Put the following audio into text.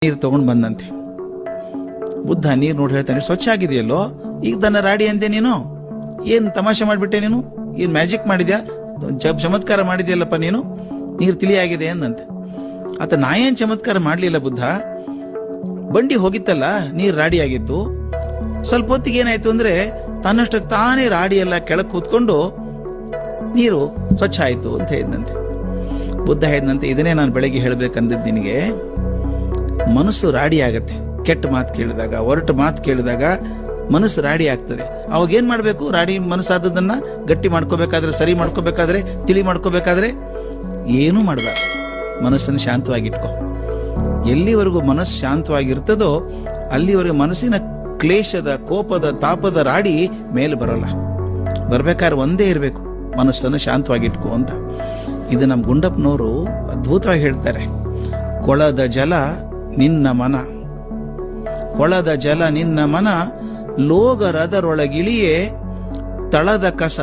ನೀರು ತಗೊಂಡು ಬಂದಂತೆ. ಬುದ್ಧ ನೀರು ನೋಡಿ ಹೇಳ್ತಾನೆ, ಸ್ವಚ್ಛ ಆಗಿದೆಯಲ್ಲೋ, ಈಗ ದನ್ನ ರಾಡಿ ಅಂತೆ ನೀನು, ಏನ್ ತಮಾಷೆ ಮಾಡ್ಬಿಟ್ಟೆ ನೀನು, ಏನ್ ಮ್ಯಾಜಿಕ್ ಮಾಡಿದ್ಯಾ, ಚಮತ್ಕಾರ ಮಾಡಿದ್ಯಲ್ಲಪ್ಪ ನೀನು, ನೀರು ತಿಳಿಯಾಗಿದೆ ಅಂದಂತೆ. ಆತ ನಾ ಏನ್ ಚಮತ್ಕಾರ ಮಾಡ್ಲಿಲ್ಲ ಬುದ್ಧ, ಬಂಡಿ ಹೋಗಿತ್ತಲ್ಲ, ನೀರು ರಾಡಿ ಆಗಿತ್ತು, ಸ್ವಲ್ಪ ಹೊತ್ತಿಗೆ ಏನಾಯ್ತು ಅಂದ್ರೆ ತನ್ನಷ್ಟಕ್ಕೆ ತಾನೇ ರಾಡಿ ಎಲ್ಲ ಕೆಳಕ್ ಕೂತ್ಕೊಂಡು ನೀರು ಸ್ವಚ್ಛ ಆಯ್ತು ಅಂತ ಹೇಳಿದಂತೆ. ಬುದ್ಧ ಹೇಳಿದಂತೆ, ಇದನ್ನೇ ನಾನು ಬೆಳಗ್ಗೆ ಹೇಳ್ಬೇಕಂದಿದ್ದು ನಿನಗೆ. ಮನಸ್ಸು ರಾಡಿ ಆಗತ್ತೆ, ಕೆಟ್ಟ ಮಾತು ಕೇಳಿದಾಗ, ಒರಟು ಮಾತು ಕೇಳಿದಾಗ ಮನಸ್ಸು ರಾಡಿ ಆಗ್ತದೆ. ಅವಾಗ ಏನ್ ಮಾಡ್ಬೇಕು? ರಾಡಿ ಮನಸ್ಸಾದದನ್ನ ಗಟ್ಟಿ ಮಾಡ್ಕೋಬೇಕಾದ್ರೆ, ಸರಿ ಮಾಡ್ಕೋಬೇಕಾದ್ರೆ, ತಿಳಿ ಮಾಡ್ಕೋಬೇಕಾದ್ರೆ ಏನೂ ಮಾಡಬಾರ್ದು. ಮನಸ್ಸನ್ನು ಶಾಂತವಾಗಿಟ್ಕೋ. ಎಲ್ಲಿವರೆಗೂ ಮನಸ್ಸು ಶಾಂತವಾಗಿರ್ತದೋ ಅಲ್ಲಿವರೆಗೂ ಮನಸ್ಸಿನ ಕ್ಲೇಶದ, ಕೋಪದ, ತಾಪದ ರಾಡಿ ಮೇಲೆ ಬರೋಲ್ಲ. ಬರ್ಬೇಕಾದ್ರೆ ಒಂದೇ ಇರಬೇಕು, ಮನಸ್ಸನ್ನು ಶಾಂತವಾಗಿಟ್ಕೋ ಅಂತ. ಇದು ನಮ್ಮ ಗುಂಡಪ್ಪನವರು ಅದ್ಭುತವಾಗಿ ಹೇಳ್ತಾರೆ. ಕೊಳದ ಜಲ ನಿನ್ನ ಮನ, ಕೊಳದ ಜಲ ನಿನ್ನ ಮನ, ಲೋಗರದರೊಳಗಿಳಿಯೇ ತಳದ ಕಸ